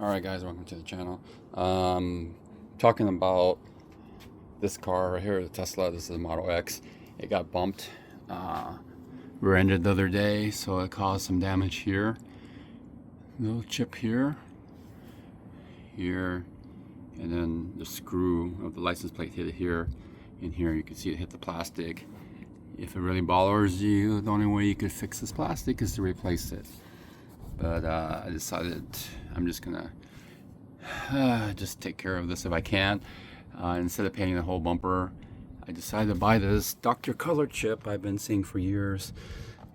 Alright guys, welcome to the channel. Talking about this car right here, the Tesla. This is the Model X. It got bumped, rear-ended the other day, so it caused some damage here. Little chip here, and then the screw of the license plate hit it here, and here you can see it hit the plastic. If it really bothers you, the only way you could fix this plastic is to replace it. But I decided I'm just gonna just take care of this if I can. Instead of painting the whole bumper, I decided to buy this Dr. Color chip I've been seeing for years.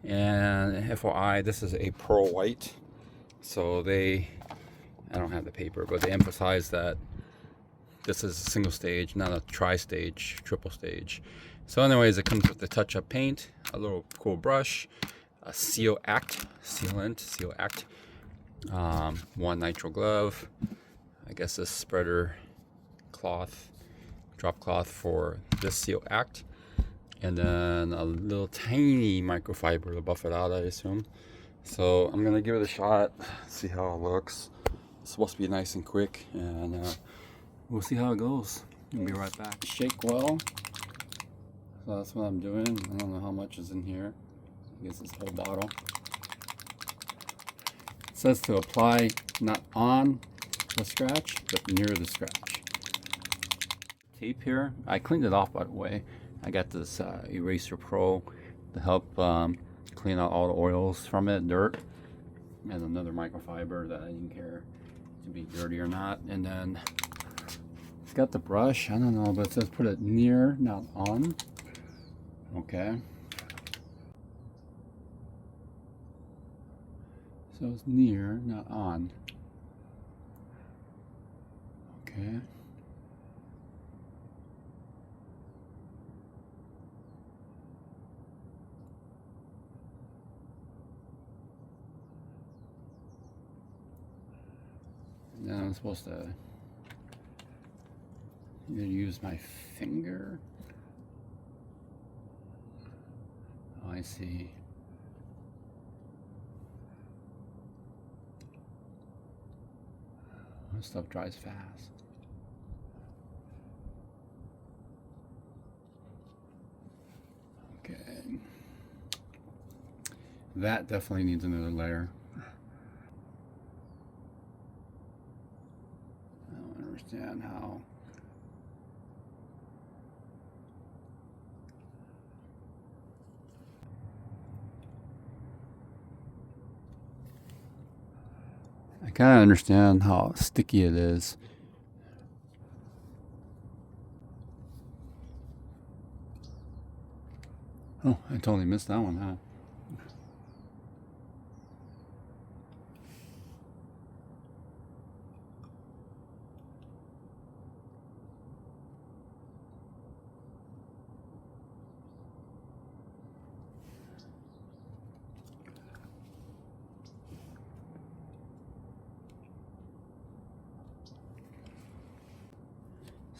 And FYI, this is a pearl white. So I don't have the paper, but they emphasize that this is a single stage, not a tri-stage, triple stage. So anyways, it comes with the touch-up paint, a little cool brush, a SealAct, one nitrile glove, I guess this spreader cloth, drop cloth for this SealAct, and then a little tiny microfiber to buff it out, I assume. So I'm gonna give it a shot, see how it looks. It's supposed to be nice and quick, and we'll see how it goes. I'll be right back. Shake well. So that's what I'm doing. I don't know how much is in here. I guess this whole bottle. It says to apply not on the scratch, but near the scratch. Tape here. I cleaned it off, by the way. I got this Eraser Pro to help clean out all the oils from it, dirt, and another microfiber that I didn't care to be dirty or not. And then it's got the brush. I don't know, but it says put it near, not on. Okay. So it's near, not on. Okay. And then I'm supposed to either use my finger. Oh, I see. This stuff dries fast. Okay. That definitely needs another layer. I don't understand how. I kind of understand how sticky it is. Oh, I totally missed that one, huh?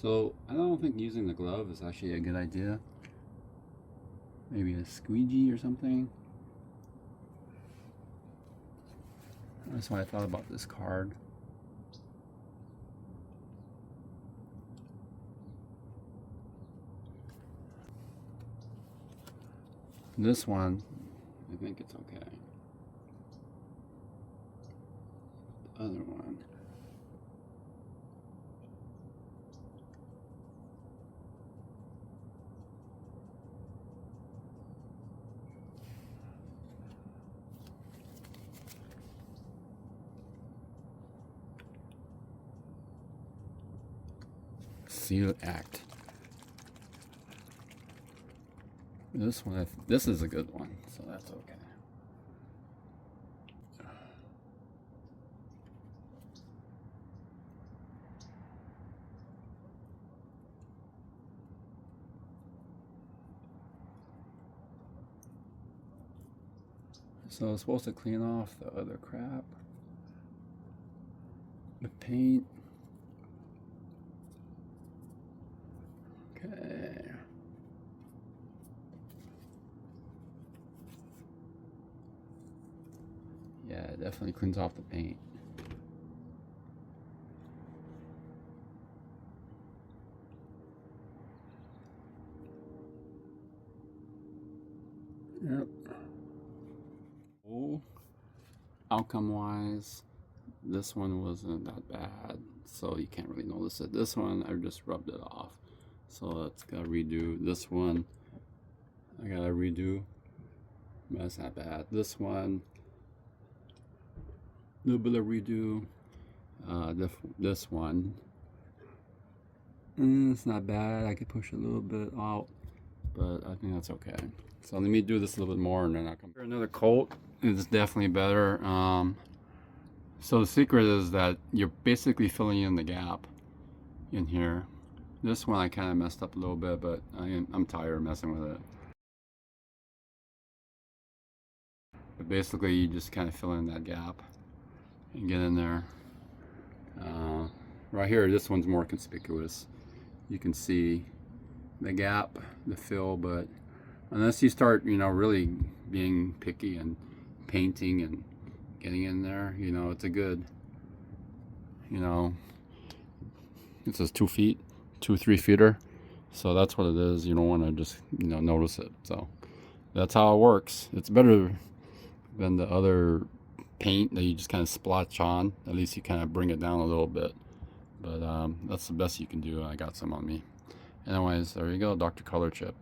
So I don't think using the glove is actually a good idea. Maybe a squeegee or something. That's why I thought about this card. This one, I think it's okay. The other one. SealAct. This one, this is a good one, so that's okay. So it's supposed to clean off the other crap. The paint. Okay. Yeah, it definitely cleans off the paint. Yep. Oh, outcome wise, this one wasn't that bad, so you can't really notice it. This one, I just rubbed it off. So let's gotta redo this one. I gotta redo. That's not bad. This one, a little bit of redo. This one, it's not bad. I could push a little bit out, but I think that's okay. So let me do this a little bit more, and then I'll come. Another coat is definitely better. So the secret is that you're basically filling in the gap in here. This one I kind of messed up a little bit, but I'm tired of messing with it. But basically, you just kind of fill in that gap and get in there. Right here, this one's more conspicuous. You can see the gap, the fill, but unless you start, really being picky and painting and getting in there, it's a good, it says 2 feet, 3 feeter. So that's what it is. You don't want to just, notice it. So that's how it works. It's better than the other paint that you just kind of splotch on. At least you kind of bring it down a little bit. But that's the best you can do. I got some on me. Anyways, there you go, Dr. Color Chip.